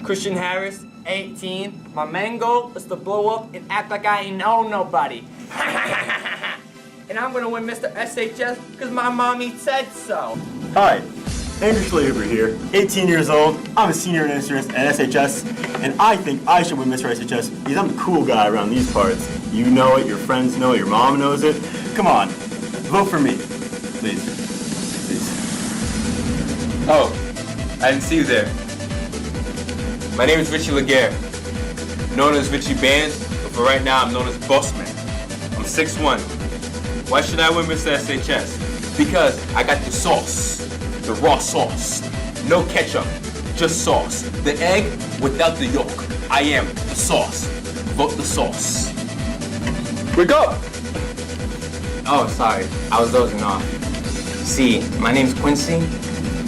Christian Harris, 18. My main goal is to blow up and act like I ain't know nobody. And I'm gonna win Mr. SHS because my mommy said so. Hi, Andrew Schlehuber here, 18 years old. I'm a senior in SHS, and I think I should win Mr. SHS because I'm the cool guy around these parts. You know it, your friends know it, your mom knows it. Come on, vote for me, please. Please. Oh, I didn't see you there. My name is Ritchy Laguerre, known as Ritchy Bands, but for right now I'm known as Bossman. I'm 6'1". Why should I win Mr. SHS? Because I got the sauce, the raw sauce. No ketchup, just sauce. The egg without the yolk. I am the sauce. Vote the sauce. We go! Oh, sorry, I was dozing off. See, my name's Quincy.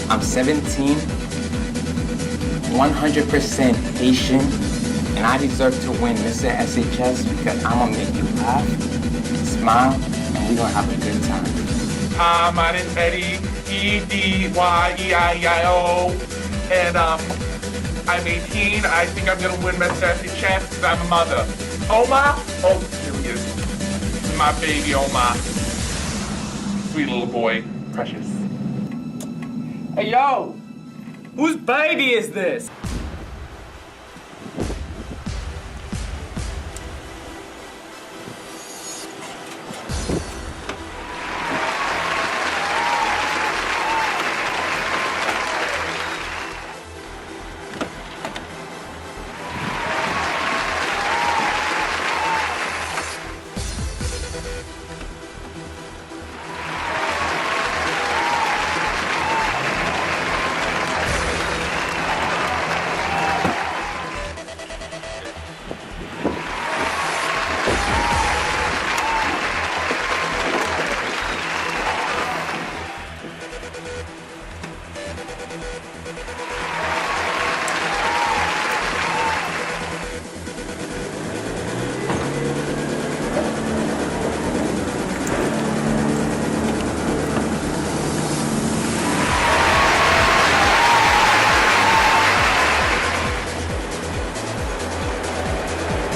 I'm 17, 100% Haitian, and I deserve to win Mr. SHS because I'm gonna make you laugh, smile, and we're gonna have a good time. Hi, my name's Eddie, E-D-Y-E-I-E-I-O, and I'm 18. I think I'm gonna win Mr. SHS because I'm a mother. Oma? Oh, here he is. My baby Oma. Sweet little boy, precious. Hey, yo! Whose baby is this?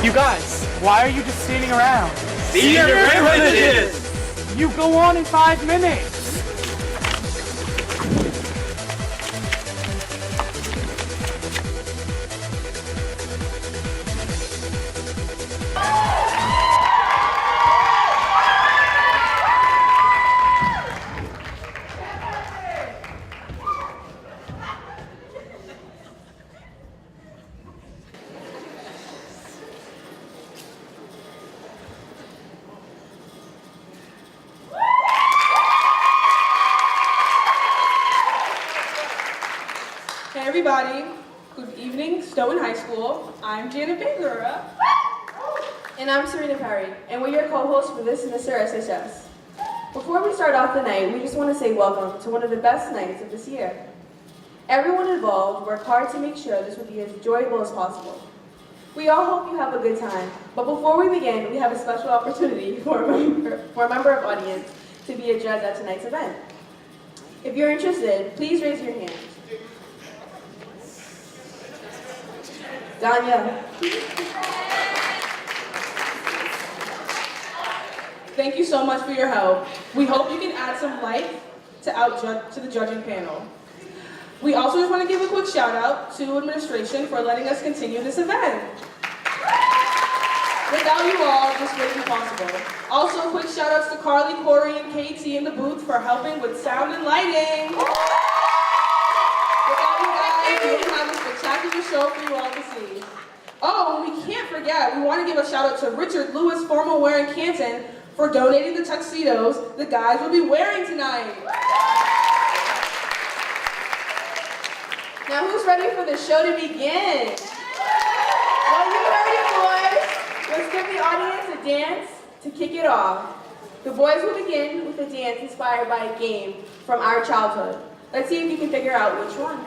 You guys, why are you just standing around? Senior privileges! You go on in 5 minutes. Hey everybody, good evening, Stoughton High School. I'm Janet Bangura. And I'm Serena Perry, and we're your co-hosts for this semester SHS. Before we start off the night, we just want to say welcome to one of the best nights of this year. Everyone involved worked hard to make sure this would be as enjoyable as possible. We all hope you have a good time, but before we begin, we have a special opportunity for a member of audience to be a judge at tonight's event. If you're interested, please raise your hand. Danya. Thank you so much for your help. We hope you can add some light to the judging panel. We also just want to give a quick shout out to administration for letting us continue this event. Without you all, this wouldn't be possible. Also, quick shout outs to Carly, Corey, and KT in the booth for helping with sound and lighting. Without you guys, we wouldn't have a spectacular show for you all to see. Oh, we can't forget, we want to give a shout out to Richard Lewis, formal wear in Canton, for donating the tuxedos the guys will be wearing tonight. Now who's ready for the show to begin? Well, you heard it, boys. Let's give the audience a dance to kick it off. The boys will begin with a dance inspired by a game from our childhood. Let's see if you can figure out which one.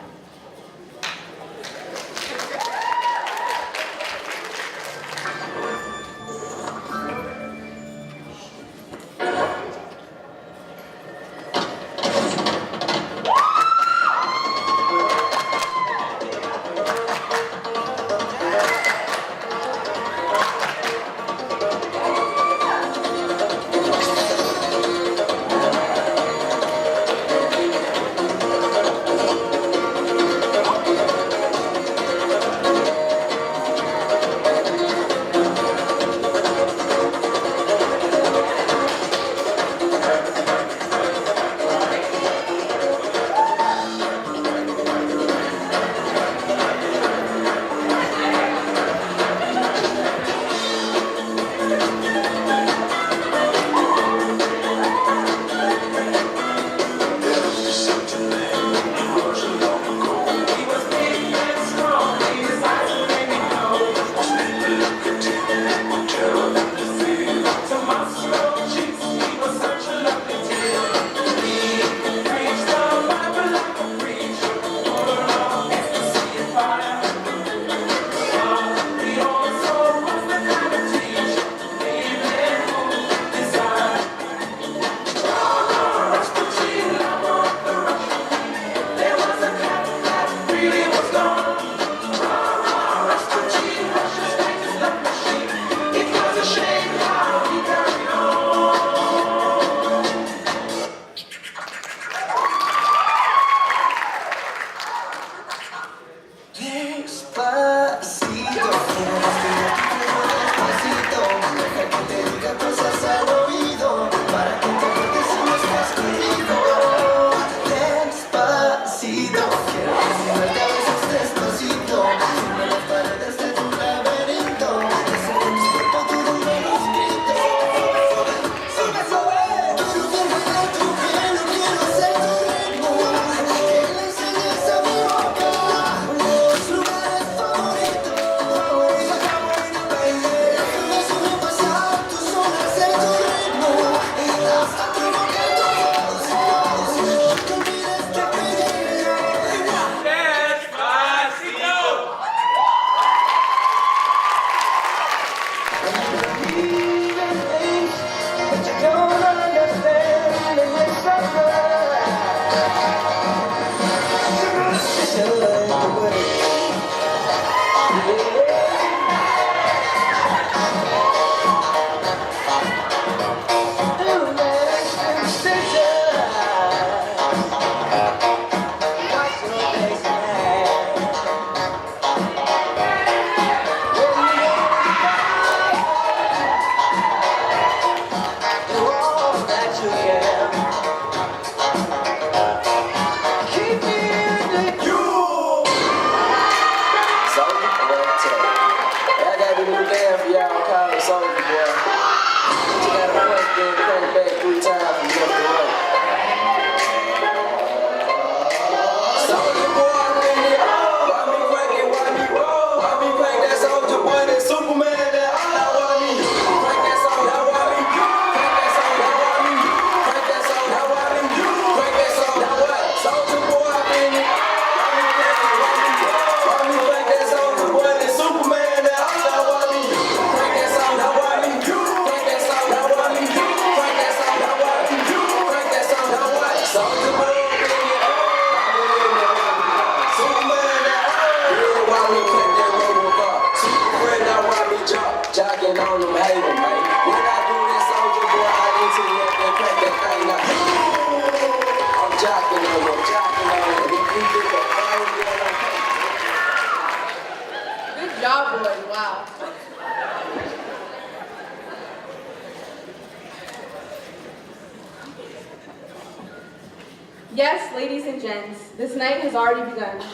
Yes, ladies and gents, this night has already begun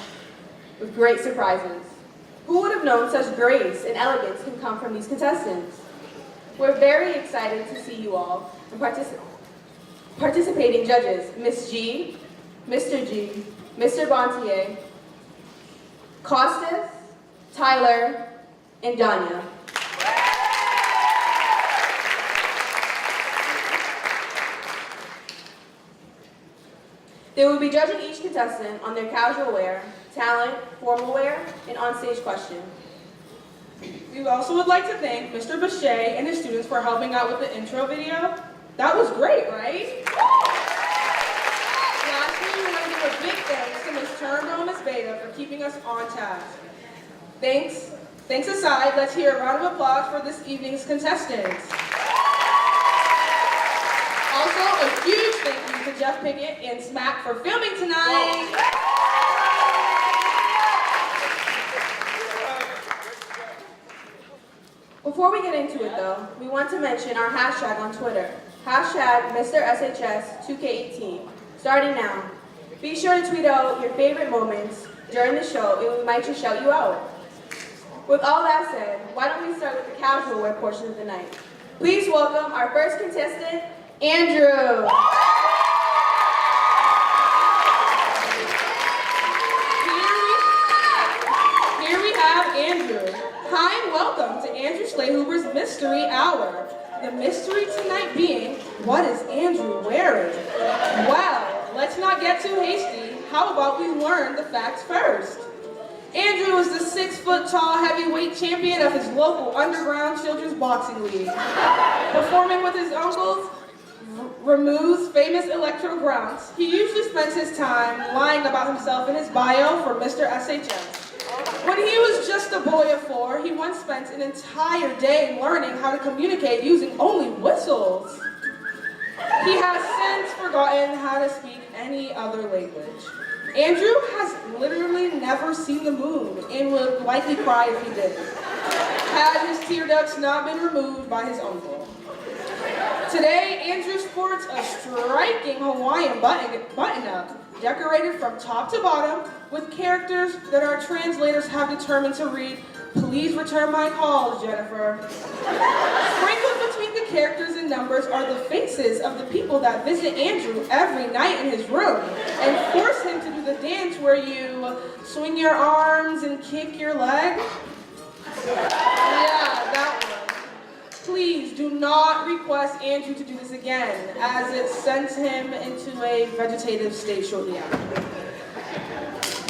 with great surprises. Who would have known such grace and elegance can come from these contestants? We're very excited to see you all and participating judges, Miss G, Mr. G, Mr. Bontier, Costas, Tyler, and Danya. They will be judging each contestant on their casual wear, talent, formal wear, and onstage question. We also would like to thank Mr. Boucher and his students for helping out with the intro video. That was great, right? Lastly, we want to give a big thanks to Ms. Turnbull and Ms. Beta for keeping us on task. Thanks aside, let's hear a round of applause for this evening's contestants. Also, a huge thank you to Jeff Pickett and Smack for filming tonight. Before we get into it though, we want to mention our hashtag on Twitter, hashtag MrSHS2K18, starting now. Be sure to tweet out your favorite moments during the show and we might just shout you out. With all that said, why don't we start with the casual wear portion of the night. Please welcome our first contestant, Andrew. Here we have Andrew. Hi and welcome to Andrew Schlehuber's Mystery Hour. The mystery tonight being, what is Andrew wearing? Well, let's not get too hasty. How about we learn the facts first? Andrew is the 6-foot-tall heavyweight champion of his local underground children's boxing league. Performing with his uncles, Ramu's famous Electro Grounds, he usually spends his time lying about himself in his bio for Mr. SHS. When he was just a boy of 4, he once spent an entire day learning how to communicate using only whistles. He has since forgotten how to speak any other language. Andrew has literally never seen the moon and would likely cry if he did, had his tear ducts not been removed by his uncle. Today, Andrew sports a striking Hawaiian button-up, decorated from top to bottom with characters that our translators have determined to read, "Please return my calls, Jennifer." Sprinkled between the characters and numbers are the faces of the people that visit Andrew every night in his room and force him to do the dance where you swing your arms and kick your leg. Yeah, that one. Please do not request Andrew to do this again, as it sends him into a vegetative state shortly after.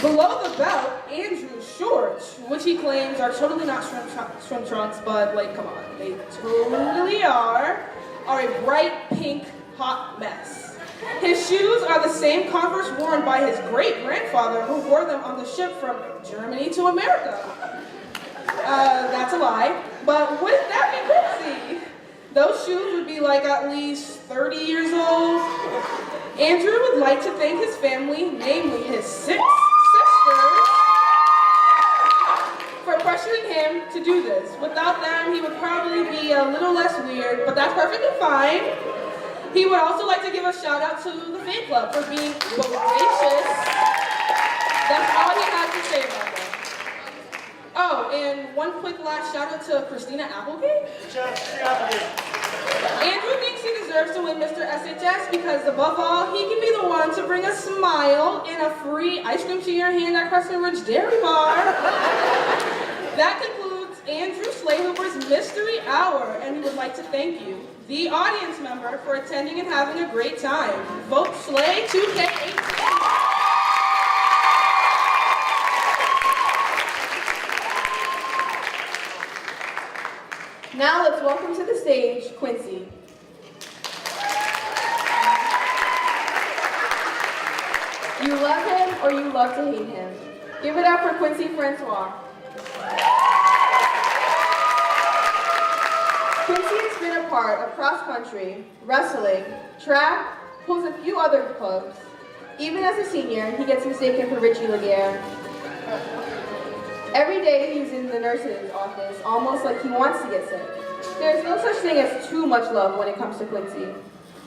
Below the belt, Andrew's shorts, which he claims are totally not swim trunks, but like, come on, they totally are a bright pink hot mess. His shoes are the same Converse worn by his great-grandfather who wore them on the ship from Germany to America. That's a lie, but wouldn't that be crazy? Those shoes would be like at least 30 years old. Andrew would like to thank his family, namely his 6 sisters, for pressuring him to do this. Without them, he would probably be a little less weird, but that's perfectly fine. He would also like to give a shout out to the fan club for being bodacious. That's all he had to say about that. Oh, and one quick last shout out to Christina Applegate. Andrew thinks he deserves to win Mr. SHS because above all, he can be the one to bring a smile and a free ice cream to your hand at Crescent Ridge Dairy Bar. That concludes Andrew Schlehuber's Mystery Hour, and we would like to thank you, the audience member, for attending and having a great time. Vote Schley 2K18. Now let's welcome to the stage, Quincy. You love him or you love to hate him. Give it up for Quincy Francois. Quincy has been a part of cross country, wrestling, track, pulls a few other clubs. Even as a senior, he gets mistaken for Ritchy Laguerre. Every day he's in the nurse's office, almost like he wants to get sick. There's no such thing as too much love when it comes to Quincy.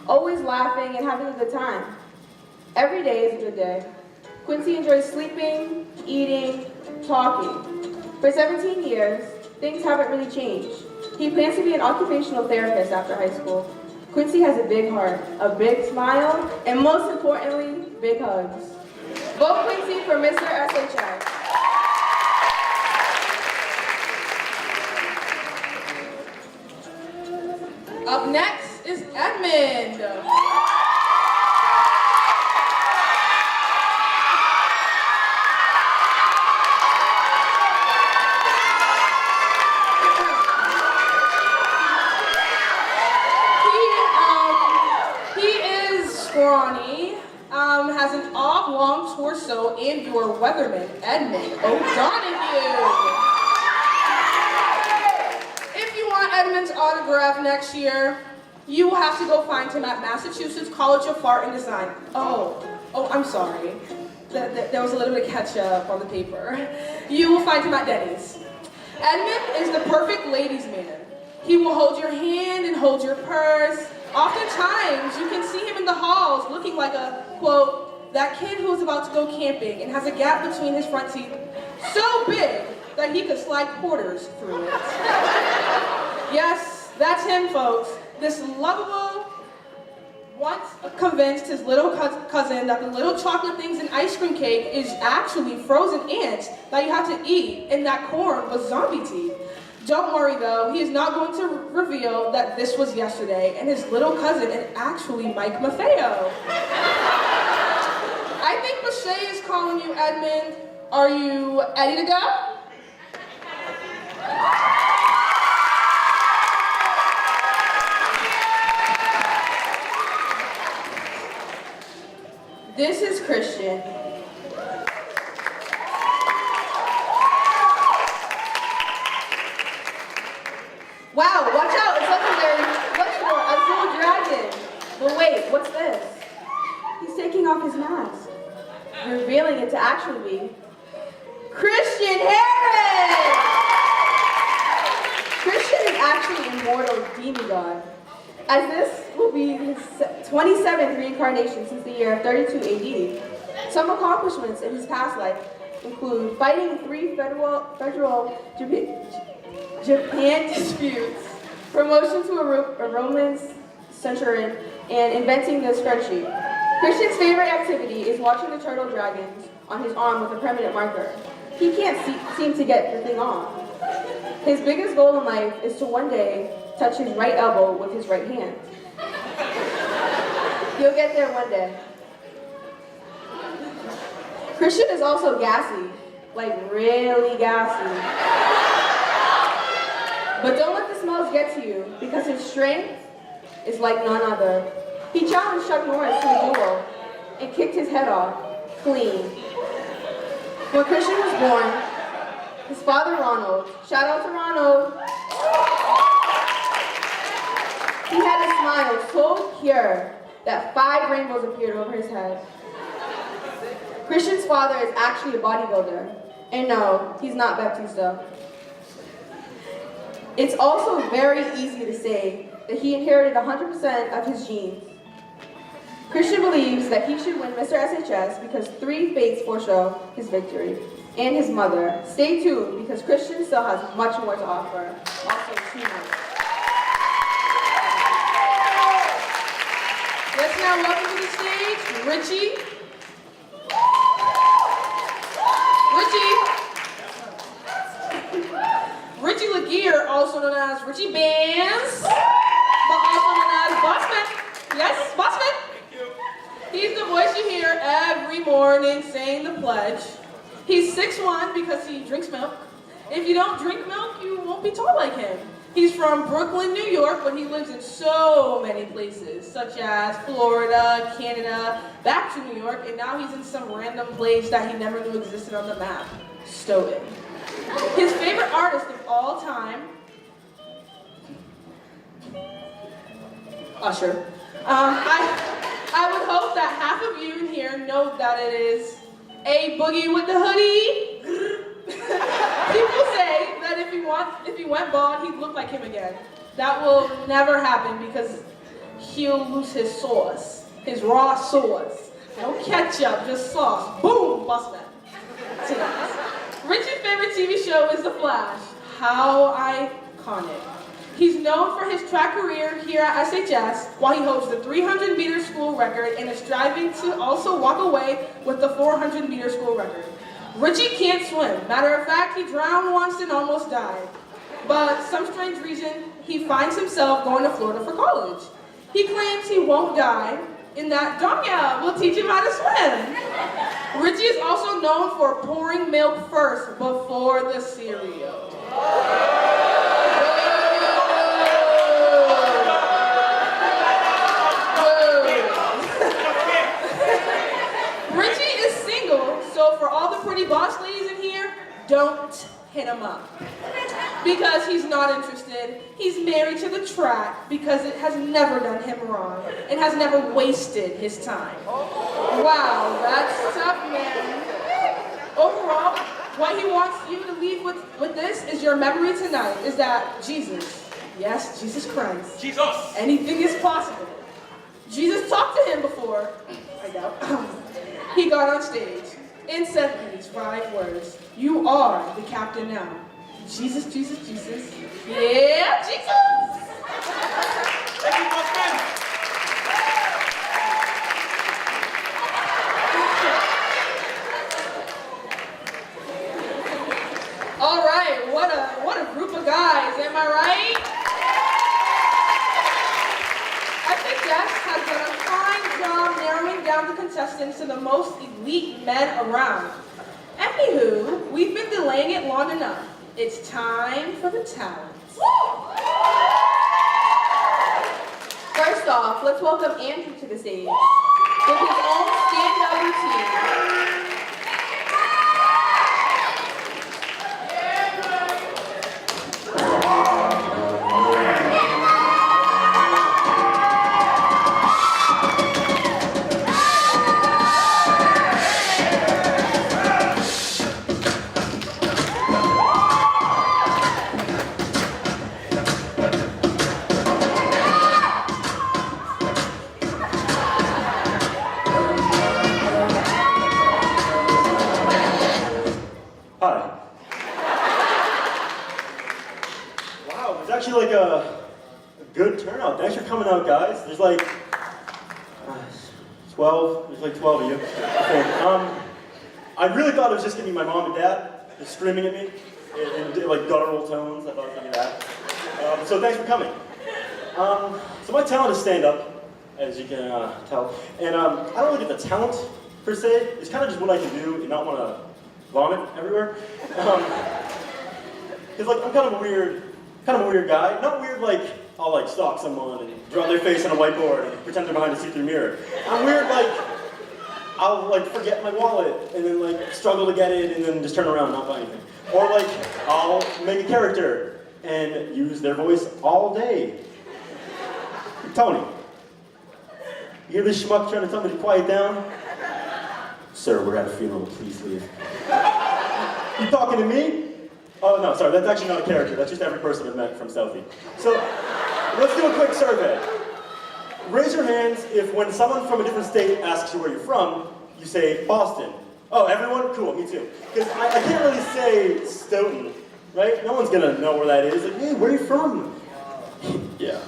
Always laughing and having a good time. Every day is a good day. Quincy enjoys sleeping, eating, talking. For 17 years, things haven't really changed. He plans to be an occupational therapist after high school. Quincy has a big heart, a big smile, and most importantly, big hugs. Vote Quincy for Mr. SHS. Up next is Edmund. Scrawny, has an oblong torso, and your weatherman, Edmund O'Donahue. If you want Edmund's autograph next year, you will have to go find him at Massachusetts College of Art and Design. Oh, I'm sorry. There was a little bit of ketchup on the paper. You will find him at Denny's. Edmund is the perfect ladies' man. He will hold your hand and hold your purse. Oftentimes, you can see him in the halls looking like a, quote, that kid who is about to go camping and has a gap between his front teeth so big that he could slide quarters through it. Yes, that's him, folks. This lovable once convinced his little cousin that the little chocolate things in ice cream cake is actually frozen ants that you have to eat and that corn was zombie teeth. Don't worry though, he is not going to reveal that this was yesterday and his little cousin is actually Mike Maffeo. I think Mache is calling you, Edmund. Are you ready to go? This is Christian. Wow, watch out, it's legendary. What's for a full dragon? But wait, what's this? He's taking off his mask, revealing it to actually be Christian Harris! Christian is actually immortal demigod, as this will be his 27th reincarnation since the year 32 AD. Some accomplishments in his past life include fighting 3 federal Japan disputes, promotion to a Roman centurion, and inventing the spreadsheet. Christian's favorite activity is watching the turtle dragons on his arm with a permanent marker. He can't seem to get the thing off. His biggest goal in life is to one day touch his right elbow with his right hand. He'll get there one day. Christian is also gassy, like really gassy. But don't let the smells get to you, because his strength is like none other. He challenged Chuck Norris to a duel and kicked his head off, clean. When Christian was born, his father Ronald, shout out to Ronald, he had a smile so pure that 5 rainbows appeared over his head. Christian's father is actually a bodybuilder, and no, he's not Baptista. It's also very easy to say that he inherited 100% of his genes. Christian believes that he should win Mr. SHS because 3 fates foreshow his victory, and his mother. Stay tuned because Christian still has much more to offer. Also, 2 months. Let's now welcome to the stage, Ritchy. Ritchy Laguerre, also known as Ritchie Bands, but also known as Bossman. Yes, Bossman. He's the voice you hear every morning saying the pledge. He's 6'1" because he drinks milk. If you don't drink milk, you won't be tall like him. He's from Brooklyn, New York, but he lives in so many places, such as Florida, Canada, back to New York, and now he's in some random place that he never knew existed on the map, Stoughton. His favorite artist of all time, Usher. I would hope that half of you in here know that it is A Boogie with the Hoodie. People say that if he went bald, he'd look like him again. That will never happen because he'll lose his sauce, his raw sauce. No ketchup, just sauce. Boom, bust that. Richie's favorite TV show is The Flash. How iconic. He's known for his track career here at SHS, while he holds the 300-meter school record and is striving to also walk away with the 400-meter school record. Richie can't swim. Matter of fact, he drowned once and almost died. But some strange reason, he finds himself going to Florida for college. He claims he won't die, and that Donya will teach him how to swim. Richie is also known for pouring milk first before the cereal. Richie is single, so for all the pretty boss ladies in here, don't hit him up. Because he's not interested. He's married to the track because it has never done him wrong and has never wasted his time. Wow, that's tough, man. Overall, what he wants you to leave with this is your memory tonight, is that Jesus, yes, Jesus Christ. Jesus! Anything is possible. Jesus talked to him before, I doubt, he got on stage and said these 5 words. You are the captain now. Jesus, Jesus, Jesus. Yeah, Jesus! Thank you, Bossman! All right, what a group of guys, am I right? SHS has done a fine job narrowing down the contestants to the most elite men around. Anywho, we've been delaying it long enough. It's time for the talents. First off, let's welcome Andrew to the stage with his own stand-up routine. Like a good turnout. Thanks for coming out, guys. There's like 12. There's like 12 of you. Okay. I really thought it was just gonna be my mom and dad just screaming at me in like guttural tones. I thought it was gonna be that. So thanks for coming. So my talent is stand up, as you can tell, and I don't really get the talent per se. It's kind of just what I can do and not want to vomit everywhere. Because like I'm kind of a weird guy. Not weird like I'll like stalk someone and draw their face on a whiteboard and pretend they're behind a see-through mirror. I'm weird like I'll like forget my wallet and then like struggle to get it and then just turn around and not buy anything. Or like I'll make a character and use their voice all day. Tony, you hear this schmuck trying to tell me to quiet down? Sir, we're at a funeral, please leave. You talking to me? Oh no, sorry, that's actually not a character. That's just every person I've met from Southie. So, let's do a quick survey. Raise your hands if when someone from a different state asks you where you're from, you say Boston. Oh, everyone? Cool, me too. Because I can't really say Stoughton, right? No one's gonna know where that is. Like, hey, where are you from? Yeah.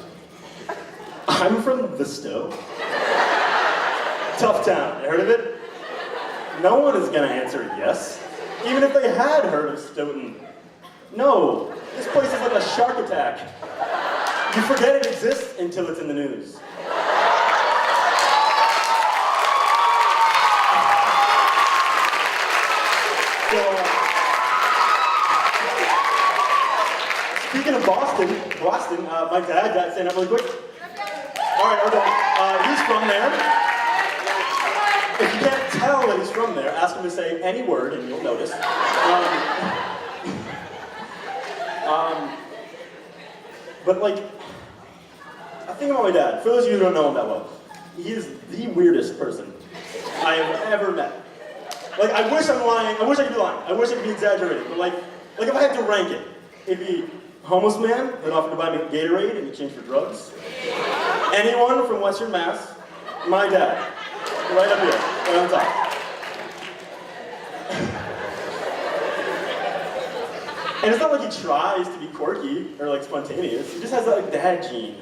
I'm from the Stowe. Tough town, you heard of it? No one is gonna answer yes, even if they had heard of Stoughton. No, this place is like a shark attack. You forget it exists until it's in the news. So, speaking of Boston, my dad, stand up really quick. All right, okay. He's from there. If you can't tell that he's from there, ask him to say any word and you'll notice. But like, I think about my dad. For those of you who don't know him that well, he is the weirdest person I have ever met. Like, I wish I'm lying. I wish I could be lying. I wish I could be exaggerating. But like if I had to rank it, it'd be homeless man that offered to buy me Gatorade in exchange for drugs. Anyone from Western Mass, my dad. Right up here, right on top. And it's not like he tries to be quirky or like spontaneous. He just has that like dad gene,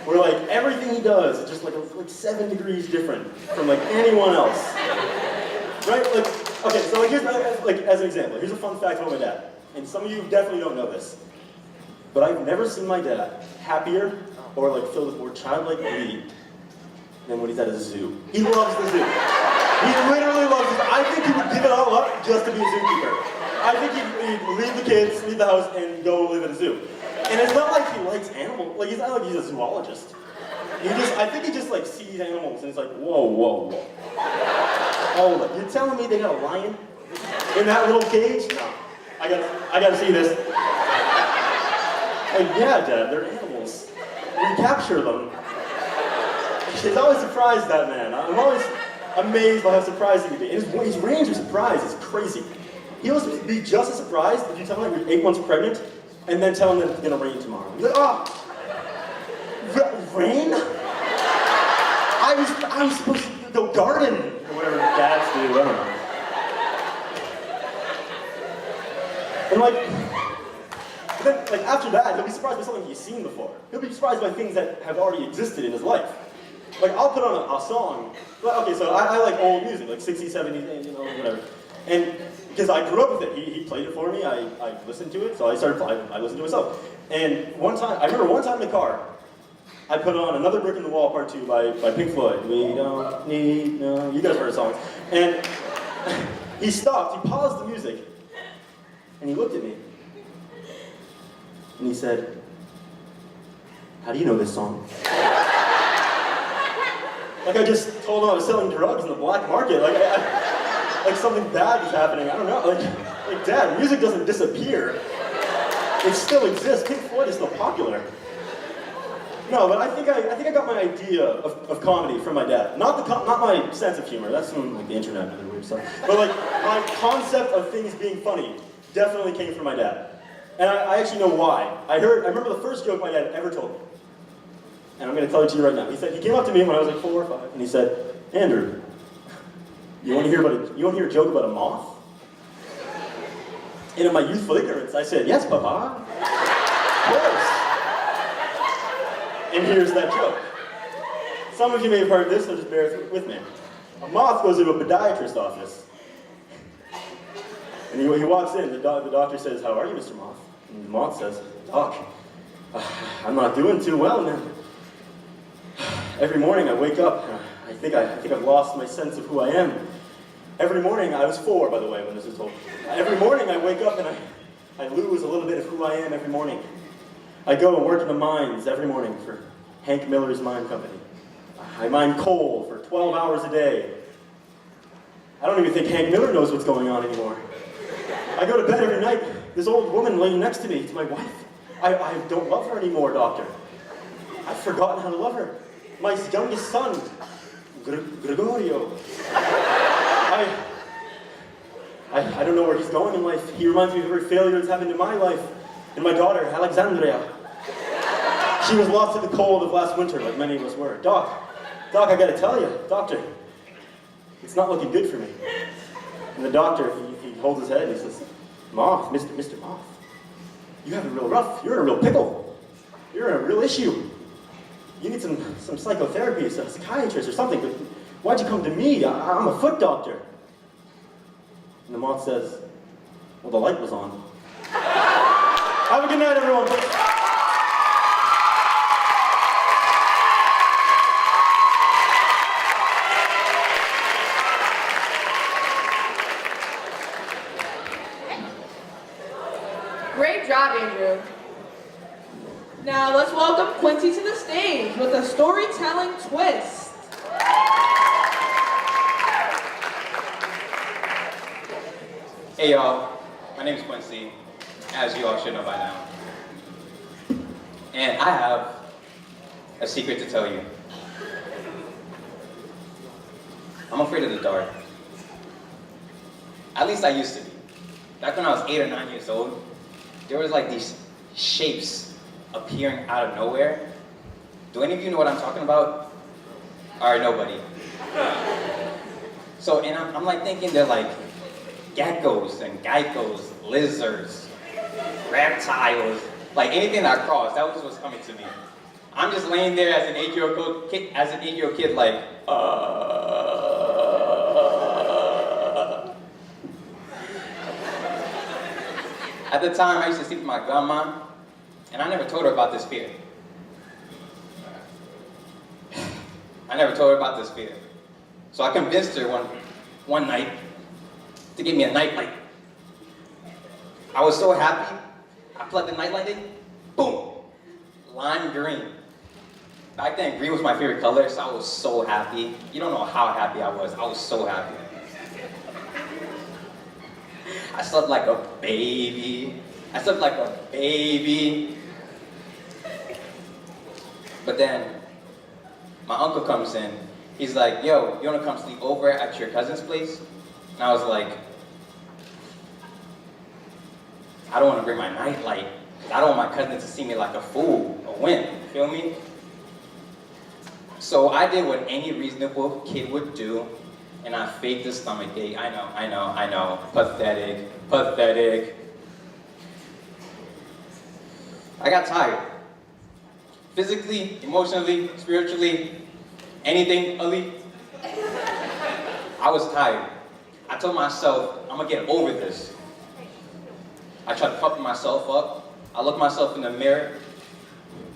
where like everything he does is just like 7 degrees different from like anyone else. Right? Like, okay, so like here's like as an example. Here's a fun fact about my dad, and some of you definitely don't know this, but I've never seen my dad happier or like filled with more childlike glee than when he's at a zoo. He loves the zoo. He literally loves it. I think he would give it all up just to be a zookeeper. I think he'd leave the kids, leave the house, and go live at a zoo. And it's not like he likes animals. Like, it's not like he's a zoologist. I think he just like sees animals and he's like, whoa, whoa, whoa. Hold up, you're telling me they got a lion in that little cage? No, I gotta see this. Like, yeah, Dad, they're animals. We capture them. He's always surprised, that man. I'm always amazed by how surprising he can be. And his range of surprise is crazy. He'll be just as surprised if you tell him you're 8 months pregnant and then tell him that it's gonna rain tomorrow. He's like, oh, rain? I was supposed to go garden, or whatever dads do, I don't know. And then after that, he'll be surprised by something he's seen before. He'll be surprised by things that have already existed in his life. Like, I'll put on a song. Okay, so I like old music, like 60s, 70s, you know, whatever. And because I grew up with it, he played it for me, I listened to it, so I listened to it myself. And I remember one time in the car, I put on Another Brick in the Wall Part 2 by Pink Floyd. We don't need no, you guys heard the songs. And he stopped, he paused the music, and he looked at me. And he said, how do you know this song? Like I just told him I was selling drugs in the black market. Like something bad was happening. I don't know. Like Dad, music doesn't disappear. It still exists. Pink Floyd is still popular. No, but I think I got my idea of comedy from my dad. Not my sense of humor. That's from like the internet and other weird stuff. But like my concept of things being funny definitely came from my dad. And I actually know why. I remember the first joke my dad ever told me. And I'm going to tell it to you right now. He came up to me when I was like 4 or 5, and he said, Andrew, you want to hear a joke about a moth? And in my youthful ignorance, I said, yes, Papa. Of course. And here's that joke. Some of you may have heard this, so just bear with me. A moth goes into a podiatrist's office. And he walks in, the doctor says, how are you, Mr. Moth? And the moth says, Doc, I'm not doing too well, man. Every morning I wake up, I think I've lost my sense of who I am. Every morning, I was 4, by the way, when this was told. Every morning I wake up and I lose a little bit of who I am every morning. I go and work in the mines every morning for Hank Miller's mine company. I mine coal for 12 hours a day. I don't even think Hank Miller knows what's going on anymore. I go to bed every night, this old woman laying next to me, it's my wife. I don't love her anymore, doctor. I've forgotten how to love her. My youngest son, Gregorio. I don't know where he's going in life. He reminds me of every failure that's happened in my life. And my daughter, Alexandria. She was lost to the cold of last winter, like many of us were. Doc, I gotta tell you, doctor, it's not looking good for me. And the doctor, he holds his head and he says, Moth, Mr. Moth, you have it real rough. You're in a real pickle. You're in a real issue. You need some psychotherapy, a psychiatrist or something, but why'd you come to me? I'm a foot doctor. And the moth says, well, the light was on. Have a good night, everyone. Great job, Andrew. Now let's welcome Quincy to the stage with a storytelling twist. Hey y'all, my name is Quincy, as you all should know by now. And I have a secret to tell you. I'm afraid of the dark. At least I used to be. Back when I was 8 or 9 years old, there was like these shapes appearing out of nowhere. Do any of you know what I'm talking about? Alright, nobody. So, and I'm like thinking they're like geckos and geckos, lizards, reptiles, like anything that crossed, that was just what's coming to me. I'm just laying there as an 8-year-old kid, like, At the time, I used to sleep with my grandma, and I never told her about this fear. So I convinced her one night to give me a nightlight. I was so happy, I plugged the nightlight in, boom, lime green. Back then, green was my favorite color, so I was so happy. You don't know how happy I was so happy. I slept like a baby. But then, my uncle comes in. He's like, yo, you wanna come sleep over at your cousin's place? And I was like, I don't wanna bring my nightlight. I don't want my cousin to see me like a fool, a wimp, you feel me? So I did what any reasonable kid would do, and I faked a stomach ache. I know. Pathetic. I got tired. Physically, emotionally, spiritually, anything, Ali. I was tired. I told myself, I'm gonna get over this. I tried pumping myself up. I looked myself in the mirror.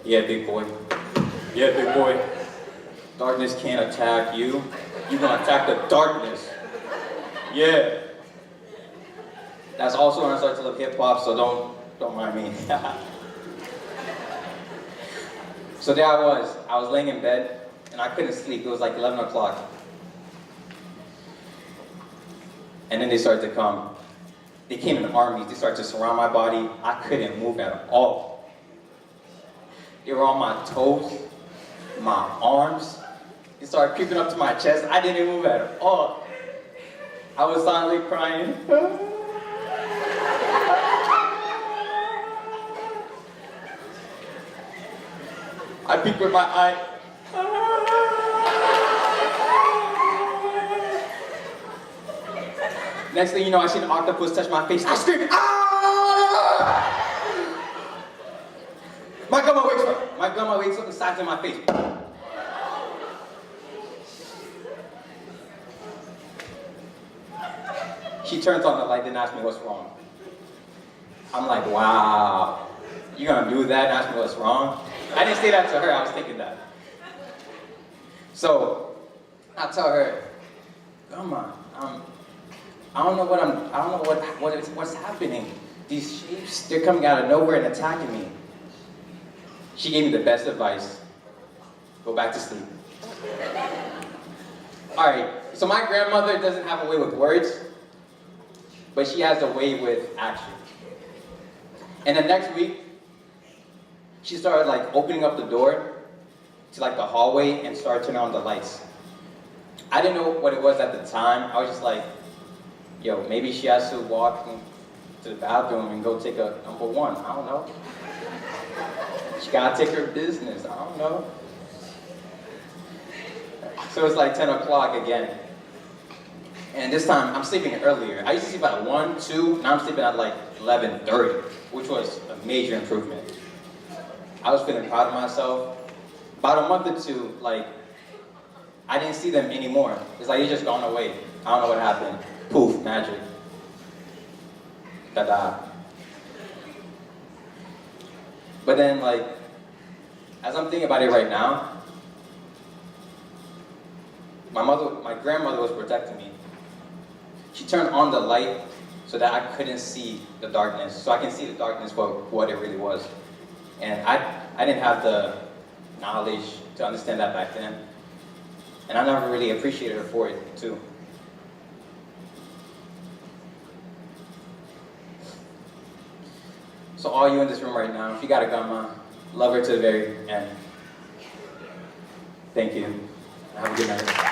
Yeah, big boy. Darkness can't attack you. You're gonna attack the darkness. Yeah. That's also when I started to love hip hop, so don't mind me. So there I was laying in bed, and I couldn't sleep. It was like 11 o'clock. And then they started to come. They came in armies. They started to surround my body. I couldn't move at all. They were on my toes, my arms. They started creeping up to my chest. I didn't move at all. I was silently crying. I peeked with my eye. Next thing you know, I see an octopus touch my face. I screamed, ah! My grandma wakes up and slaps in my face. She turns on the light and asks me what's wrong. I'm like, wow, you gonna do that and ask me what's wrong? I didn't say that to her, I was thinking that. So, I tell her, Grandma, I don't know what's happening. These shapes, they're coming out of nowhere and attacking me. She gave me the best advice. Go back to sleep. All right, so my grandmother doesn't have a way with words, but she has a way with action. And the next week, she started like opening up the door to like the hallway and started turning on the lights. I didn't know what it was at the time. I was just like, yo, maybe she has to walk to the bathroom and go take a number one. I don't know. She gotta take her business. I don't know. So it's like 10 o'clock again. And this time, I'm sleeping earlier. I used to sleep at 1, 2, now I'm sleeping at like 11:30, which was a major improvement. I was feeling proud of myself. About a month or two, like, I didn't see them anymore. It's like, they just gone away. I don't know what happened. Poof, magic. Ta-da. But then, like, as I'm thinking about it right now, my grandmother was protecting me. She turned on the light so that I couldn't see the darkness, so I can see the darkness for what it really was. And I didn't have the knowledge to understand that back then. And I never really appreciated her for it, too. So all you in this room right now, if you got a grandma, love her to the very end. Thank you. Have a good night.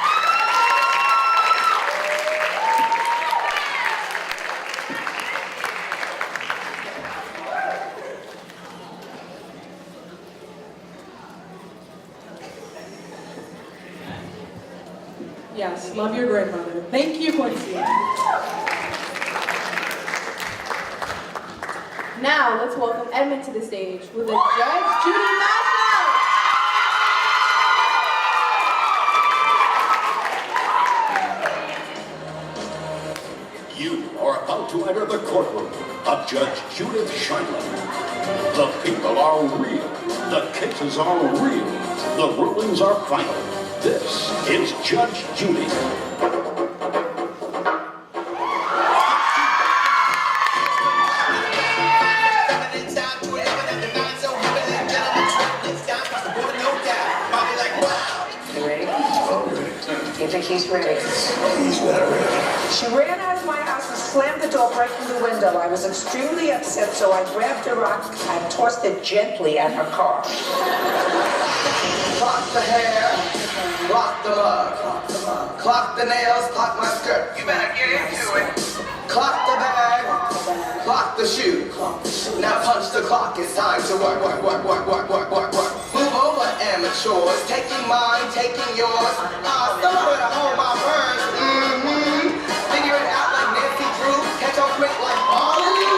Yes, love your grandmother. Thank you, Quincy. Now, let's welcome Edmund to the stage with a Judge Judy Maslow. You are about to enter the courtroom of Judge Judith Schindler. The people are real. The cases are real. The rulings are final. This is Judge Judy. You think he's ready? He's not ready. She ran out of my house and slammed the door, breaking the window. I was extremely upset, so I grabbed a rock and tossed it gently at her car. Clock the hair, clock the mug, clock the nails, clock my skirt. You better get into it. Clock the bag, clock the shoe. Now punch the clock, it's time to work. Move over, amateurs, taking mine, taking yours. Somewhere to hold my purse. Figure it out like Nancy Drew, catch on quick like all of you.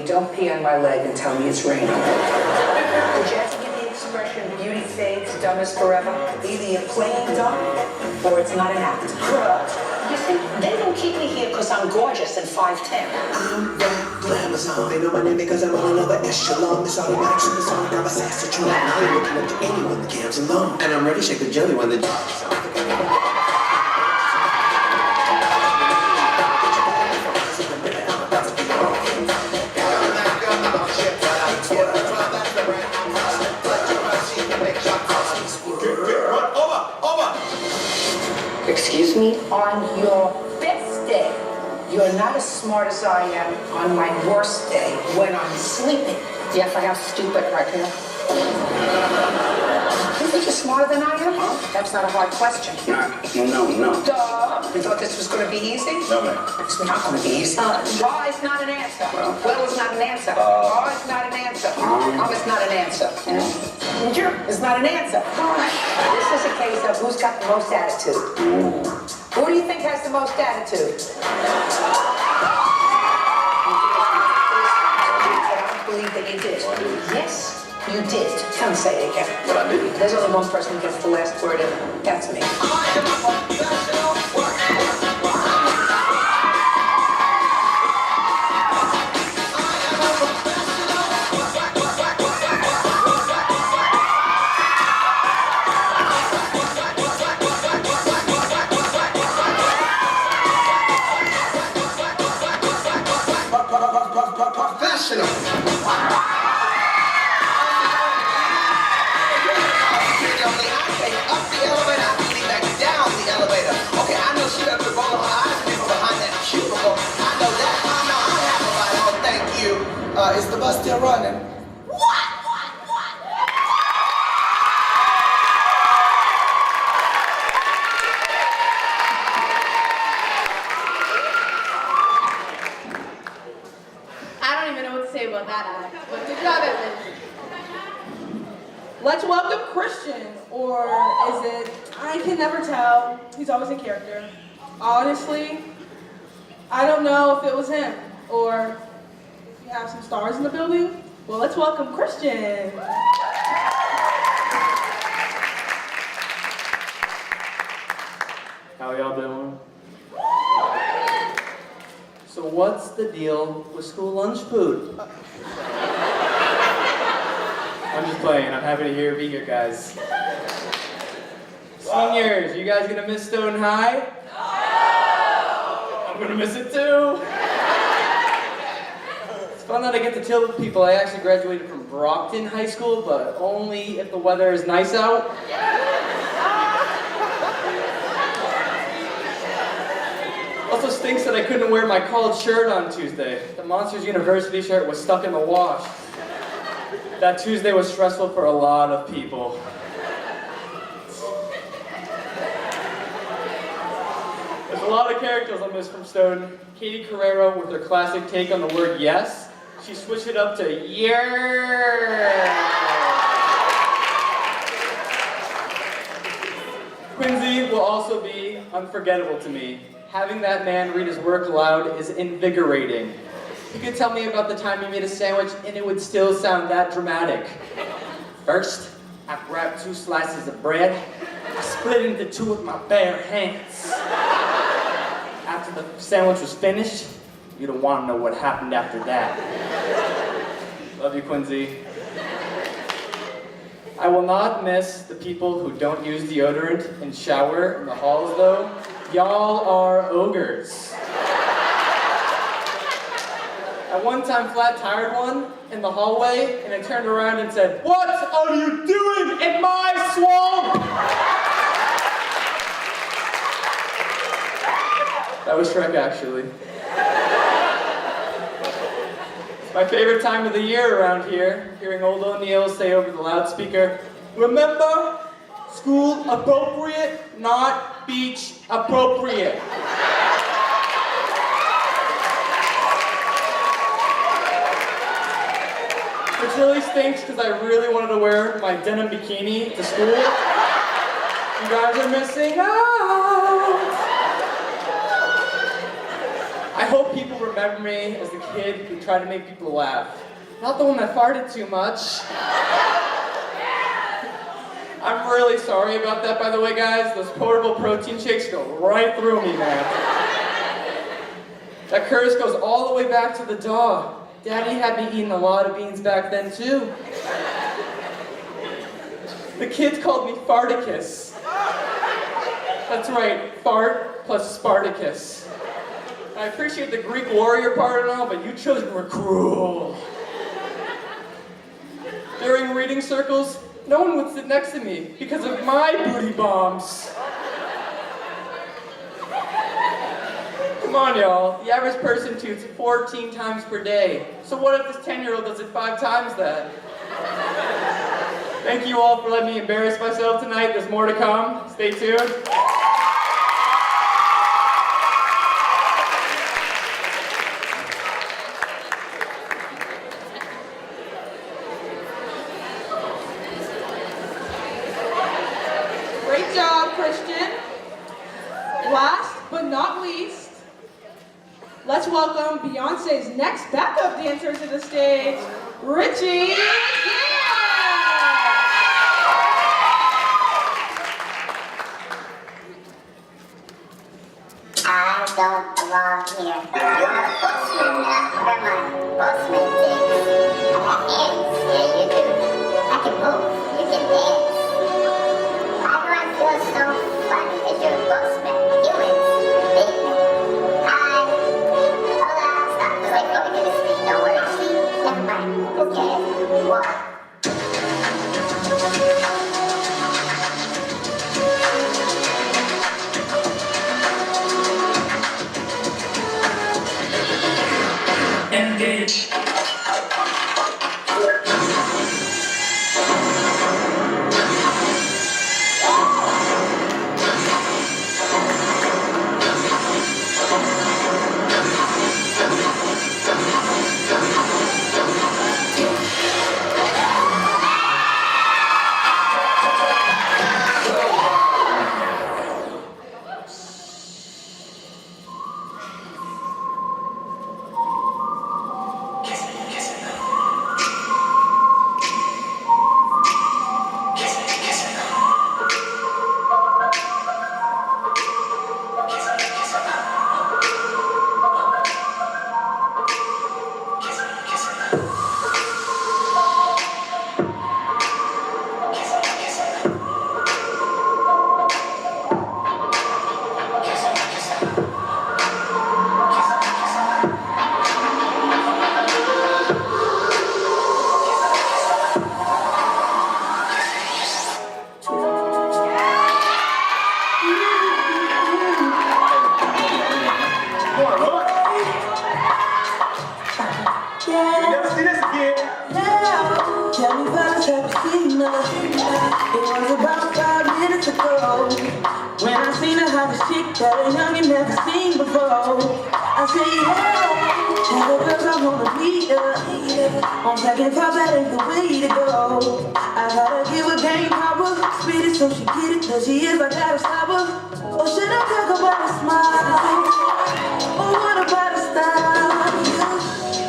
Don't pee on my leg and tell me it's raining. The Japanese expression, beauty fades, dumb is forever. Either you're playing dumb or it's not an act. You think they don't keep me here because I'm gorgeous and 5'10"? I'm that glamazon. They know my name because I'm on another echelon. This automatic supersonic, I'm a sassy tune. I ain't looking up to anyone, the cam's alone. And I'm ready to shake the jelly when the job's on. Excuse me? On your best day, you're not as smart as I am on my worst day when I'm sleeping. You have to have stupid right here. You think you're smarter than I am? That's not a hard question. No. Duh. You thought this was going to be easy? No, ma'am. It's not going to be easy. Why is not an answer. Well is not an answer. Are is not an answer. Is not an answer. Is not an answer. This is a case of who's got the most attitude. Who do you think has the most attitude? I don't believe that you did. Yes, you did. Come say it again. What I did? There's only one person who gets the last word, and that's me. Is the bus still running? What? I don't even know what to say about that act, but good job, Edmund. Let's welcome Christian, or is it? I can never tell. He's always in character. Honestly, I don't know if it was him, or if you have some stars in the building. Well, let's welcome Christian. How y'all doing? So what's the deal with school lunch food? I'm just playing. I'm happy to be here, guys. Seniors, you guys gonna miss Stoughton High? No! I'm gonna miss it too. It's fun that I get to tell people I actually graduated from Stoughton High School, but only if the weather is nice out. Also stinks that I couldn't wear my collared shirt on Tuesday. The Monsters University shirt was stuck in the wash. That Tuesday was stressful for a lot of people. There's a lot of characters on this from Stoughton. Katie Carrero with her classic take on the word yes. She switched it up to yeah. Quincy will also be unforgettable to me. Having that man read his work aloud is invigorating. You could tell me about the time he made a sandwich and it would still sound that dramatic. First, I grabbed 2 slices of bread. I split it into 2 with my bare hands. After the sandwich was finished, you don't want to know what happened after that. Love you, Quincy. I will not miss the people who don't use deodorant and shower in the halls, though. Y'all are ogres. At one time, flat-tired one in the hallway, and I turned around and said, "What are you doing in my swamp?" That was Shrek, actually. It's my favorite time of the year around here, hearing old O'Neill say over the loudspeaker, "Remember, school appropriate, not beach appropriate." Which really stinks because I really wanted to wear my denim bikini to school. You guys are missing out. I hope people remember me as the kid who tried to make people laugh. Not the one that farted too much. I'm really sorry about that, by the way, guys. Those portable protein shakes go right through me, man. That curse goes all the way back to the dog. Daddy had me eating a lot of beans back then, too. The kids called me Farticus. That's right, fart plus Spartacus. I appreciate the Greek warrior part and all, but you children were cruel. During reading circles, no one would sit next to me because of my booty bombs. Come on, y'all. The average person toots 14 times per day. So what if this 10-year-old does it 5 times that? Thank you all for letting me embarrass myself tonight. There's more to come. Stay tuned. Great job, Christian. Last but not least, let's welcome Beyonce's next backup dancer to the stage, Ritchy Laguerre. I don't belong here. You're a bossman now. Where my bossman things? I got hands. Yeah, you do. I can move. You can dance. Why do I feel so funny that you're a bossman? Humans, big man. Hold on, stop. Just like going to the street. Don't worry. See? Never mind. Who cares? What? Engage. 75 Cappuccino. It was about 5 minutes ago when I seen the hottest chick that a youngin' never seen before. I said, yeah, tell the girls I wanna meet her. On second thought, that ain't the way to go. I gotta give her game power, spit it so she get it. There she is, I gotta stop her. Or should I talk about a smile? Or what about a style?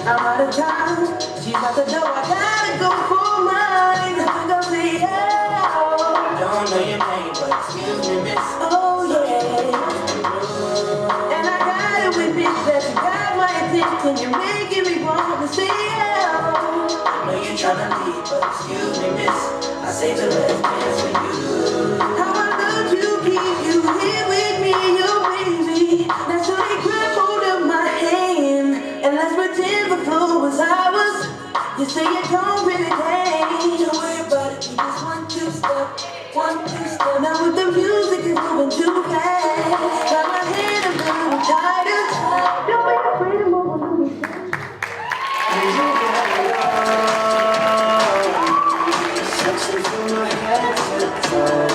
I'm out of time. She's at the door. I gotta go for mine. I'm gonna say yeah. Don't know your name, but excuse me, miss. Oh yeah. And I gotta admit that you got my attention. You're making me want to say yeah. I know you're trying to leave, but excuse me, miss. I say the last dance for you. How I love you, keep you here with me, you baby. Now so they grab hold of my hand and let's pretend the flow was ours. You say you don't really dance. Don't worry about it, we just 1, 2 step, 1, 2 step. Now with the music is moving too fast. Got my hand a little tighter. Don't be afraid to move a little bit. Sexy from my head to the toe.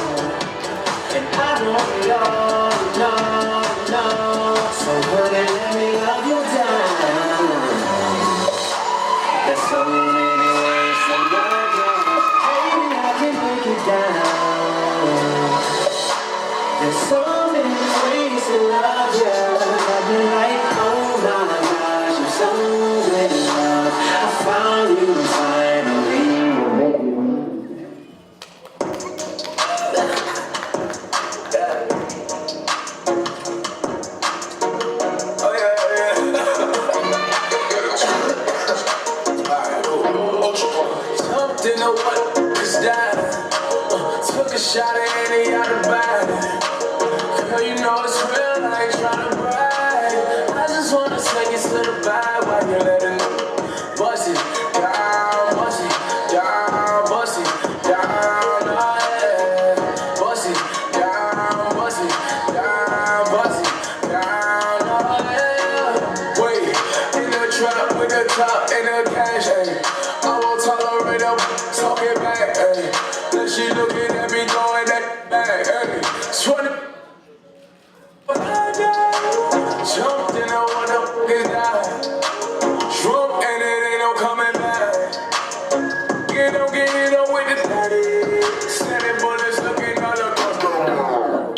And I don't know. So honey, let me love you down. There's so many ways to love you. Baby, I can break it down. There's so many ways to love you. I've been like, oh my gosh, I'm so in love. I found you finally. Didn't know what was down. Took a shot at any other body. Girl, you know it's real, I ain't tryna brag. I just wanna take it to the back while you're letting me bust it down, bust it down, bust it down, oh yeah. Bust it down, bust it down, bust it down, oh yeah. Wait, in the trap with the top and the cash, ayy. I won't tolerate them talking back, ayy. Then she looking at me going that back, ayy. 20 jumped in the water, get died. Drunk and it ain't no coming back. Get it on with the daddy. Standing bullets looking all across the room.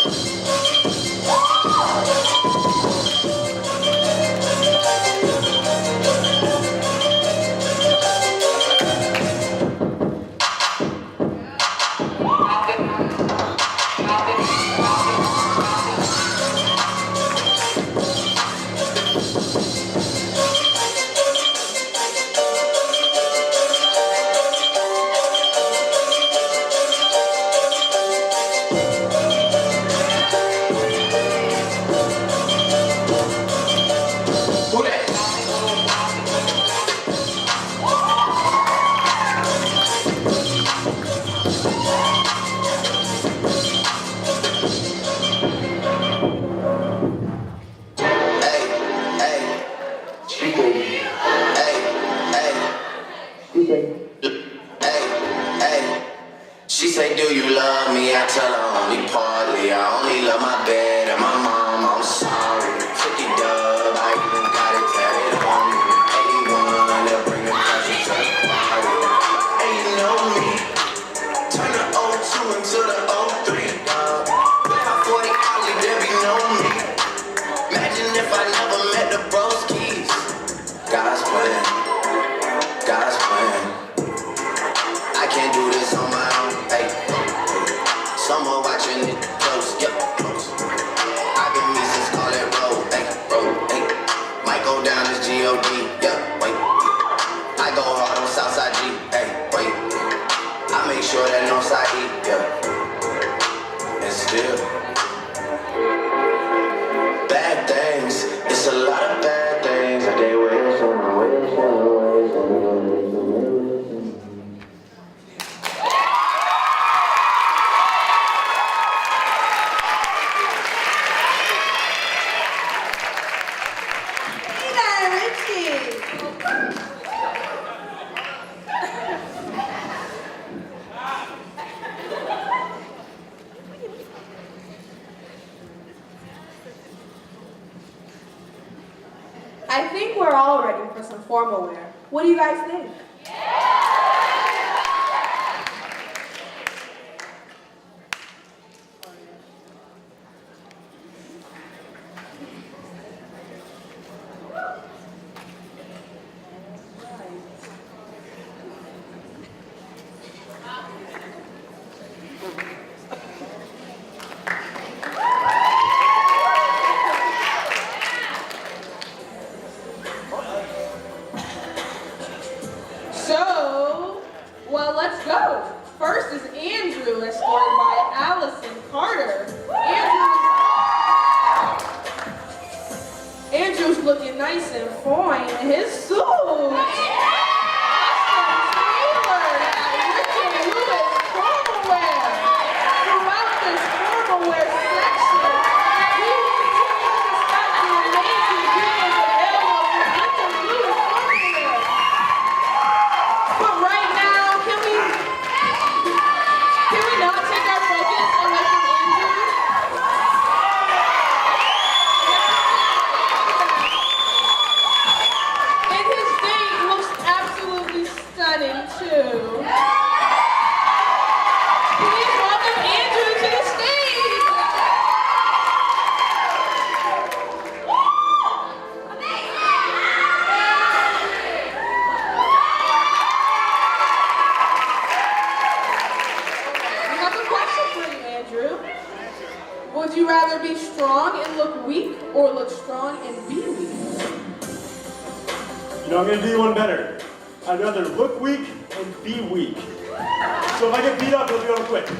She say, do you love me? I tell her only partly. I only love my bed and my mom. I'm sorry. Took it dub. I even got it tatted on me. 81, they'll bring the country to the party. And you know me. Turn the 02 into the 03. With my 40 Ollie, there be no me. Imagine if I never met the broskies. God's plan. God's plan. I can't do this on my own. Hey, someone watching it close, yep, close. I've been me since call it roll, hey, might go down as G-O-D, yeah, wait. I go hard on Southside G, hey, wait. I make sure that no side E, yeah. And still I think we're all ready for some formal wear. What do you guys think? So, well, let's go. First is Andrew, escorted by Allison Carter. Andrew's looking nice and fine in his suit. Throughout this formal wear section, we will continue to discuss the amazing videos available from Richard Lewis formal wear. But right now, can we not take our focus away from Andrew? And his date looks absolutely stunning too. Please welcome Andrew to the stage. We have a question for you, Andrew. Would you rather be strong and look weak, or look strong and be weak? You know, I'm gonna do you one better. I'd rather look weak and be weak. So if I get beat up, it'll be over quick. Can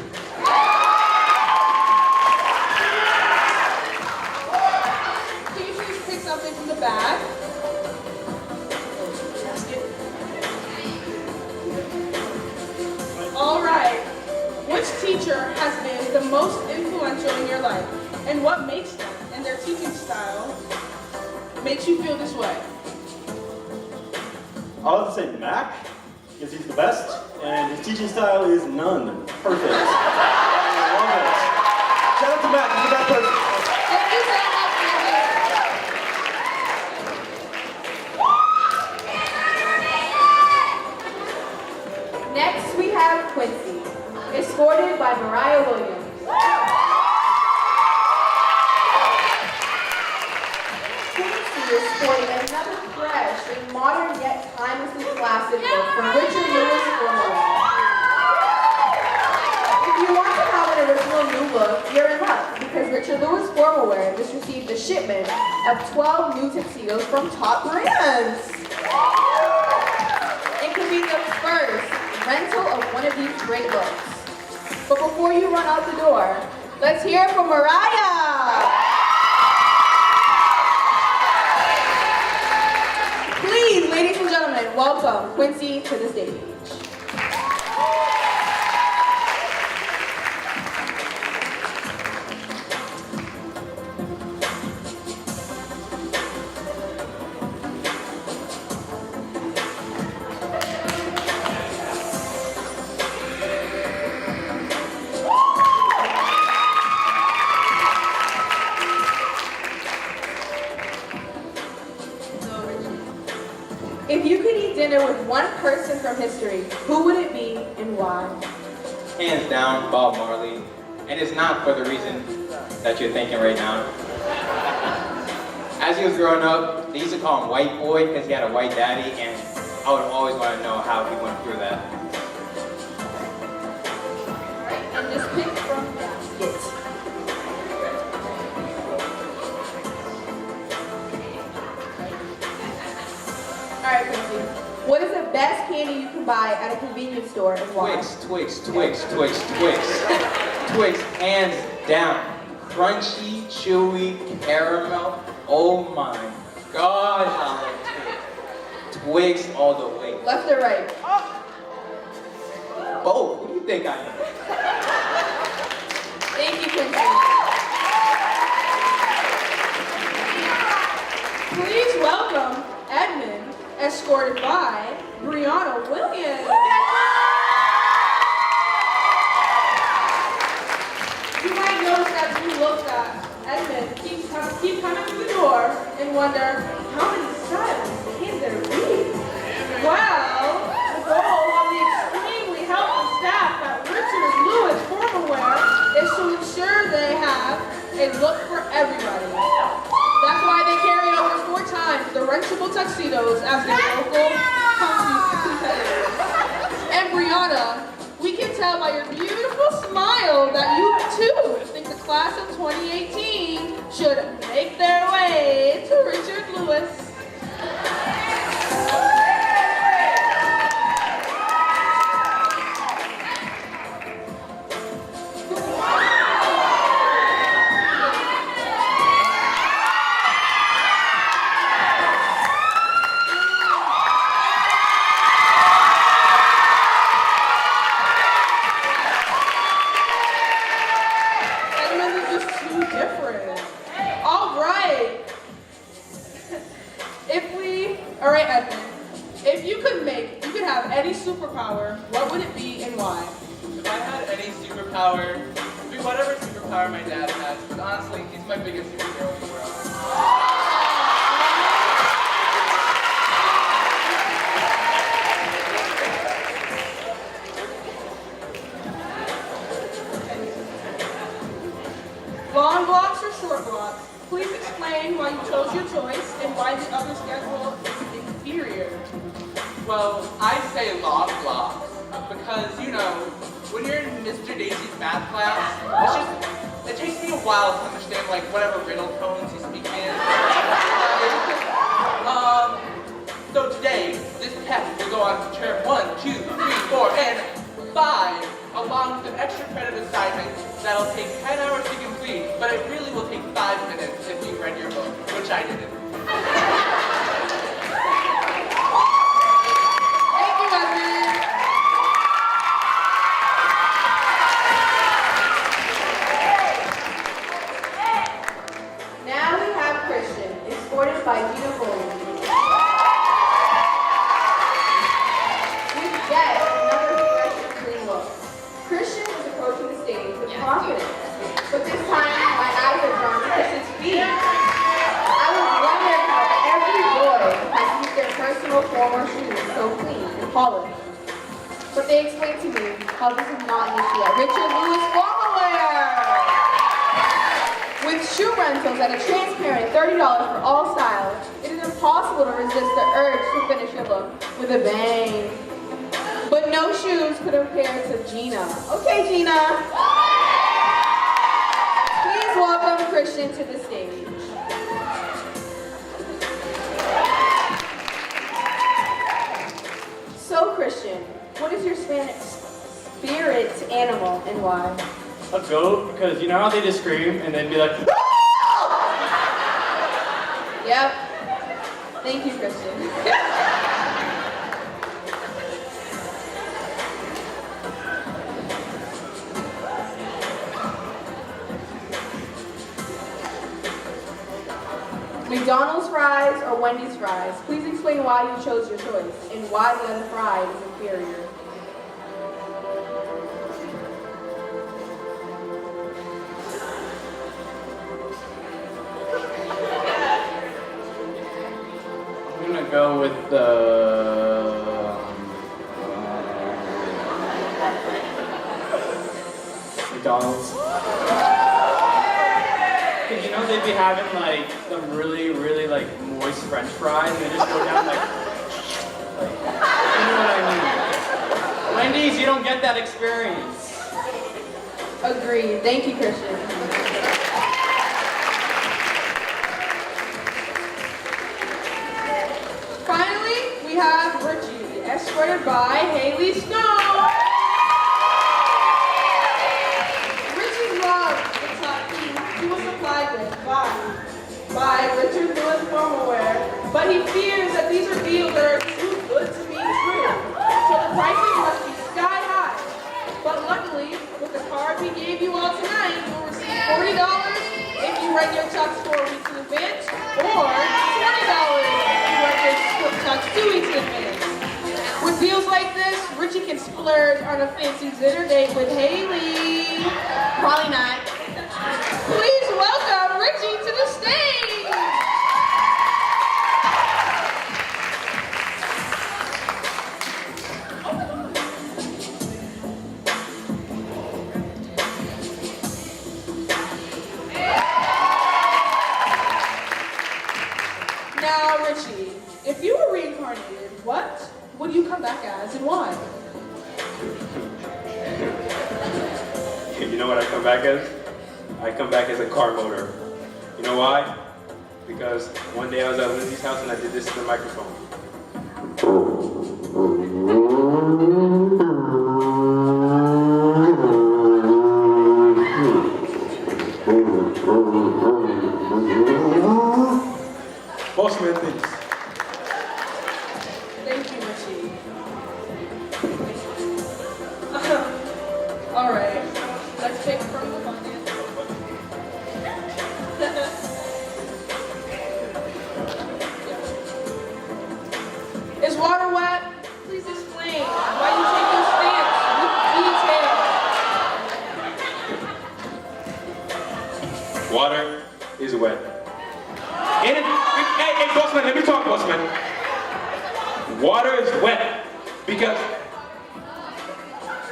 you please pick something from the bag? All right. Which teacher has been the most influential in your life? And what makes them and their teaching style makes you feel this way? I'll have to say Mac, because he's the best, and his teaching style is none. Perfect. I love it. Shout out to Mac, he's the best person. Thank you so much, Next, we have Quincy, escorted by Mariah Williams. Quincy is sporting another fresh and modern yet timelessly classic look from Richard Lewis formal wear. If you want to have an original new look, you're in luck, because Richard Lewis formal wear just received a shipment of 12 new tuxedos from top brands. It could be the first rental of one of these great looks. But before you run out the door, let's hear it from Mariah! Please, ladies and gentlemen, welcome Quincy to the stage. If you could eat dinner with one person from history, who would it be and why? Hands down, Bob Marley. And it's not for the reason that you're thinking right now. As he was growing up, they used to call him White Boy because he had a white daddy, and I would always want to know how he went through that. And just pick from basket. All right, Quincy. What is the best candy you can buy at a convenience store and why? Twix, hands down. Crunchy, chewy, caramel. Oh my God, how I taste. Twix all the way. Left or right? Both. Who do you think I am? Thank you, Quincy. Please welcome Edmund, escorted by Brianna Williams. You might notice that you look at Edmund keep coming to the door and wonder how many styles can there be? Well, the goal of the extremely helpful staff at Richard Lewis Formal Wear is to ensure they have a look for everybody. That's why they carry over 4 times the rentable tuxedos as their local competitors. And Brianna, we can tell by your beautiful smile that you too think the class of 2018 should make their way to Richard Lewis. Alright, Edmund. If you could have any superpower, what would it be and why? If I had any superpower, it'd be whatever superpower my dad has, but honestly, he's my biggest superhero in the world. Long blocks or short blocks? Please explain why you chose your choice and why the other schedule is inferior. Well, I say long blocks because, you know, when you're in Mr. Dacey's math class, it takes me a while to understand, like, whatever riddle tones he's speaking in. So today, this test will go on to term 1, 2, 3, 4, and 5, along with an extra credit assignment that'll take 10 hours to complete, but it really will take 5 minutes if you read your book, which I didn't. Thank you, Edmund. Now we have Christian, escorted by Gina Foley. With yet another fresh and clean look. Christian is approaching the stage with confidence, but this time my eyes are drawn to Christian's feet. I was wondering how every boy has used their personal formal shoes so clean and polished. But they explained to me how this is not an issue at Richard Lewis Formal Wear. With shoe rentals at a transparent $30 for all styles, it is impossible to resist the urge to finish your look with a bang. But no shoes could compare to Gina. Okay, Gina. Please welcome Christian to the stage. So, Christian, what is your spirit animal and why? A goat, because you know how they just scream and they'd be like, Yep. Thank you, Christian. McDonald's fries or Wendy's fries? Please explain why you chose your choice and why the other fry is inferior. I'm gonna go with the McDonald's. Cause you know they'd be having like some really, really like moist French fries, and they just go down like you know what I mean. Wendy's, you don't get that experience. Agreed. Thank you, Christian. Finally, we have Ritchie, escorted by Haley Snow. Ritchie loves the top piece he was supplied with by Richard Lewis Formal Wear, but he fears that these are deals that are too good to be true, so the prices must be sky high. But luckily, with the card we gave you all tonight, you'll receive $40 if you rent your tux 4 weeks in advance, or $20 if you rent your tux 2 weeks in advance. With deals like this, Ritchie can splurge on a fancy dinner date with Haley. Probably not. Please welcome Ritchie to the stage. Now, Richie, if you were reincarnated, what would you come back as and why? You know what I come back as? I come back as a car motor. You know why? Because one day I was at Lizzie's house and I did this to the microphone. Bossman, thanks. Thank you, Richie. All right, let's take from the audience. Is water wet? Please explain why you take your stamps with detail. Water is wet. Hey, Bossman, let me talk, Bossman. Water is wet because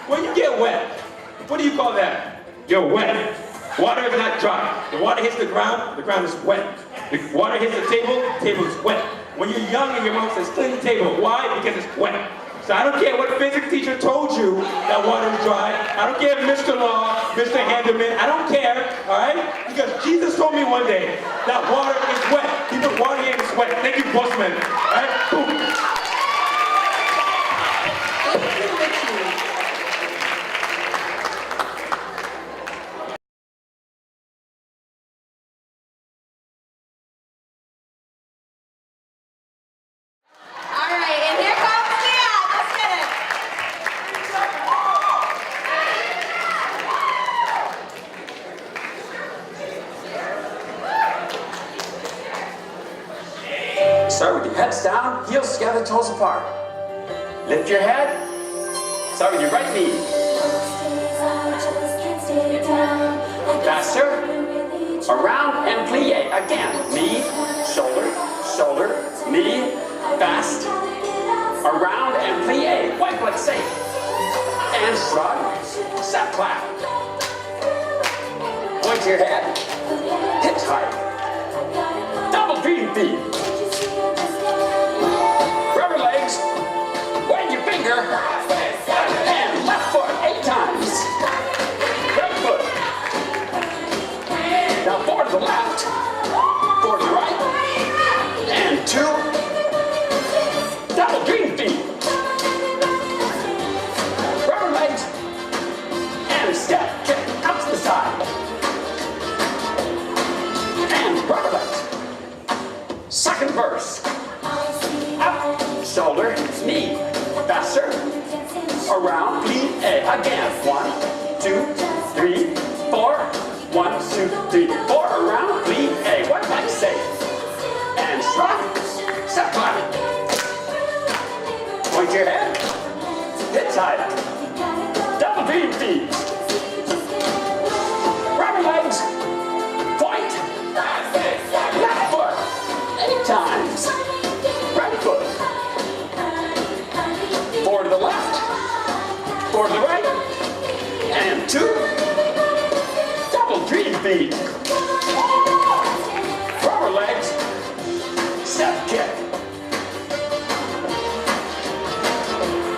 when you get wet, what do you call that? You're wet. Water is not dry. The water hits the ground is wet. The water hits the table is wet. When you're young and your mom says, clean the table. Why? Because it's wet. So I don't care what physics teacher told you that water is dry. I don't care if Mr. Law, Mr. Handerman, I don't care, all right? Because Jesus told me one day that water is wet. He put water in it's wet. Thank you, Bossman. All right? Boom. Start with your heads down, heels together, toes apart. Lift your head. Start with your right knee. Faster. Around and plie. Again. Knee, shoulder, shoulder, knee, fast. Around and plie. White foot safe. And shrug. Step clap. Point your head. Hips high. Double dream feet. Rubber legs, wave your finger, and left foot 8 times. Right foot. Now forward to the left, forward to the right, and 2. Double dream feet. Rubber legs, and step, kick out to the side. And rubber legs. Second verse. Up, shoulder, knee, faster, around, plie, again. 1, 2, 3, 4. 1, 2, 3, 4. Around, plie, one leg safe. And shrug, step clap. Point your head, hip tight. Double dream feet. Rubber legs, point, left foot, 8 times. Right foot. Forward to the left. Forward to the right. And 2. Double dream feet. Rubber legs. Step kick.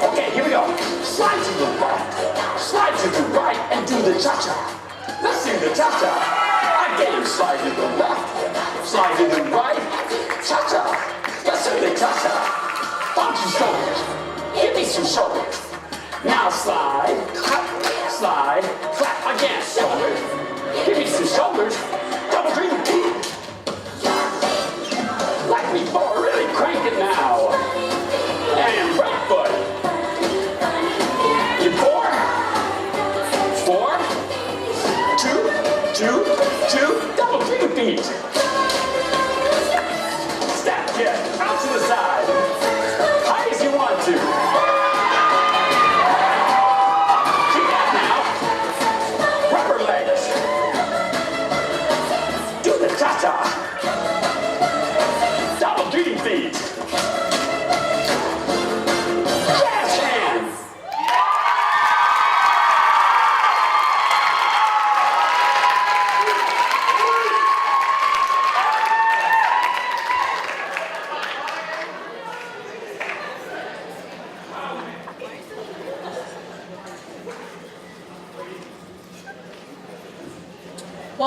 Okay, here we go. Slide to the left. Slide to the right and do the cha-cha. Let's do the cha-cha. Again, slide to the left. Slide to the right. Cha-cha. Let's do the cha-cha. Funky shoulders. Give me some shoulders. Now slide, clap, slide, clap again. Shoulders. Give me some shoulders. Double dream feet. Like before, really crank it now. And right foot. In 4, 4, 2, 2, 2. Double dream feet. Step kick out to the side. High as you want to. Keep that now. Rubber legs. Do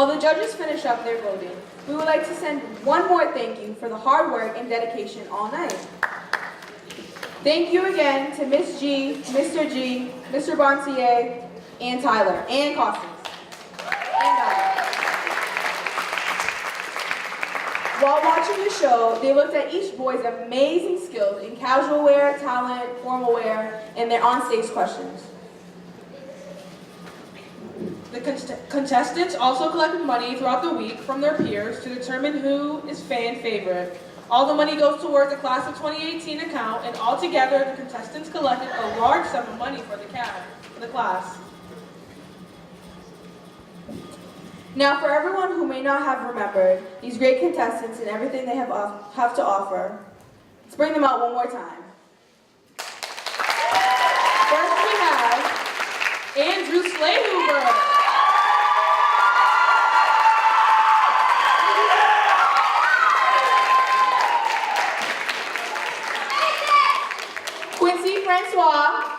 While the judges finish up their voting, we would like to send one more thank you for the hard work and dedication all night. Thank you again to Miss G, Mr. G, Mr. Bonsier, and Tyler, and Constance. And while watching the show, they looked at each boy's amazing skills in casual wear, talent, formal wear, and their on-stage questions. The contestants also collected money throughout the week from their peers to determine who is fan favorite. All the money goes towards the class of 2018 account, and altogether the contestants collected a large sum of money for the class. Now, for everyone who may not have remembered these great contestants and everything they have to offer, let's bring them out one more time. First we have Andrew Schlehuber. Quincy Francois.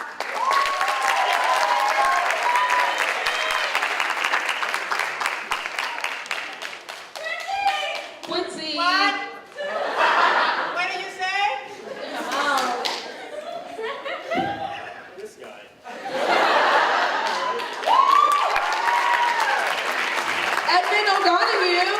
Quincy. What? What did you say? Oh. This guy. Edmund O'Donahue.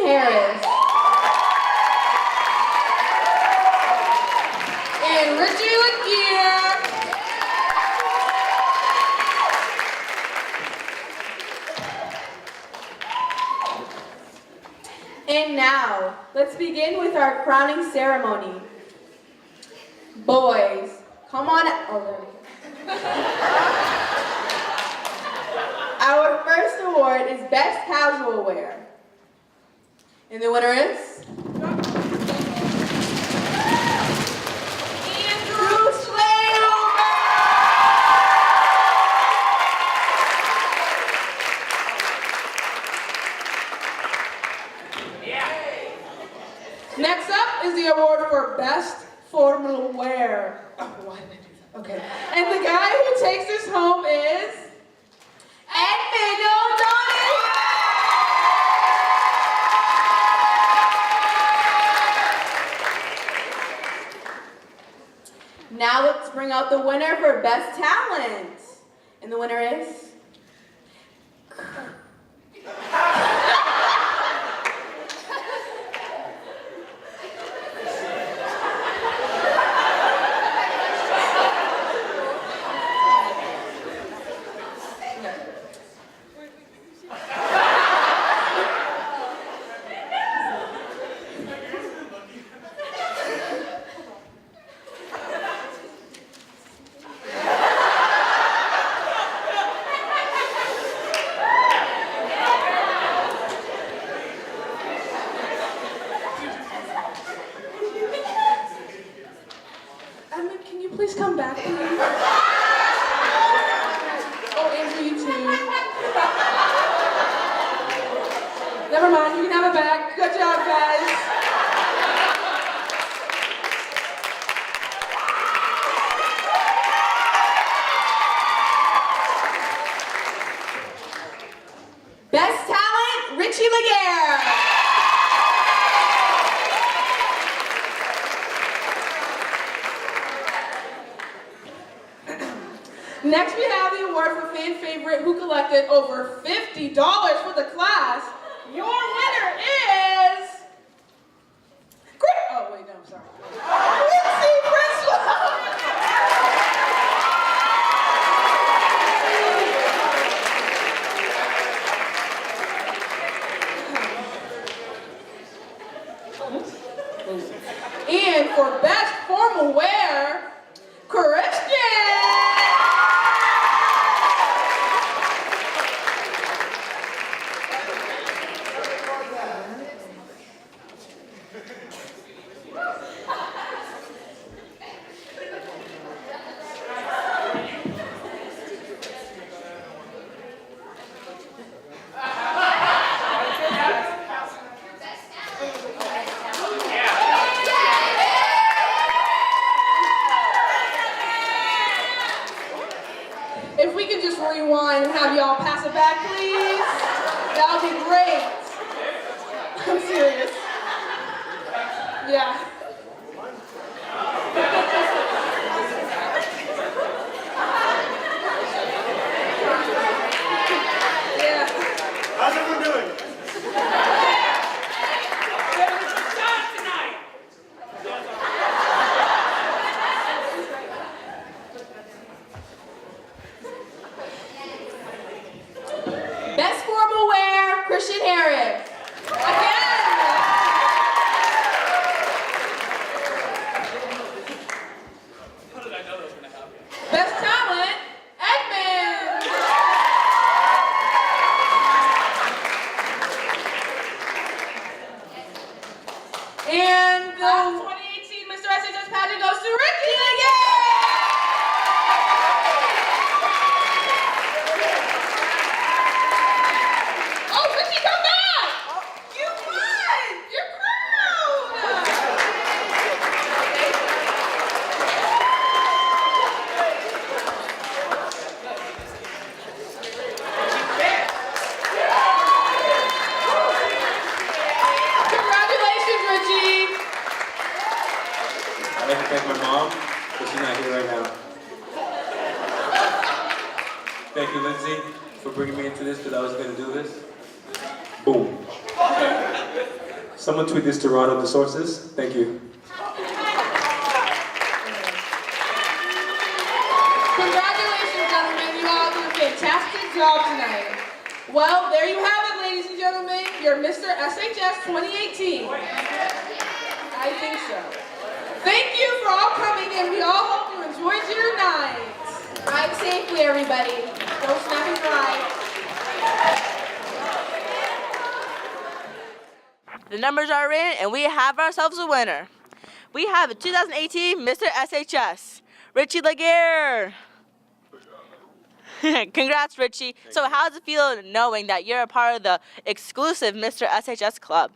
Harris. And Ritchy Laguerre. And now, let's begin with our crowning ceremony. Boys, come on. Oh, there we go. Our first award is Best Casual Wear. And the winner is... Andrew Schlehuber! Next up is the award for Best Formal Wear. Oh, why did I do that? Okay. And the guy who takes this home is... Edmund O'Donahue! Now let's bring out the winner for Best Talent. And the winner is... Edmund, can you please come back, please? Oh, Andrew, you too. Never mind, you can have it back. Good job, guys. Best Talent, Ritchy Laguerre. Next, we have the award for fan favorite who collected over $50 for the class. Your winner is... Oh, wait, no, I'm sorry. Quincy Francois! And for Best Formal Wear, Christian! If we could just rewind and have y'all pass it back, please. That would be great. I'm serious. Yeah. How's everyone doing? Best formal wear, Christian Harris. Again. Best talent, Edmund. And the 2018 Mr. SHS pageant goes to Ritchy Laguerre. Oh, Ritchy, come back! You won! You're crowned! Congratulations, Ritchy! I'd like to thank my mom, but she's not here right now. Thank you, Lindsay, for bringing me into this because I was going to do this. Boom. Someone tweet this to Ronald, the sources. Thank you. Congratulations, gentlemen. You all did a fantastic job tonight. Well, there you have it, ladies and gentlemen. Your Mr. SHS 2018. I think so. Thank you for all coming, and we all hope you enjoyed your night. Ride safely, everybody. Don't snap and drive. The numbers are in, and we have ourselves a winner. We have the 2018 Mr. SHS, Ritchy Laguerre. Congrats, Ritchy. So how does it feel knowing that you're a part of the exclusive Mr. SHS club?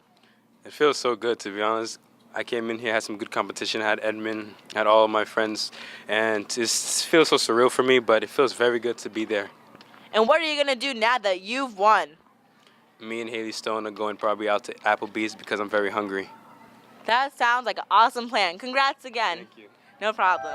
It feels so good, to be honest. I came in here, had some good competition, had Edmund, had all of my friends, and it feels so surreal for me, but it feels very good to be there. And what are you going to do now that you've won? Me and Haley Stone are going probably out to Applebee's because I'm very hungry. That sounds like an awesome plan. Congrats again. Thank you. No problem.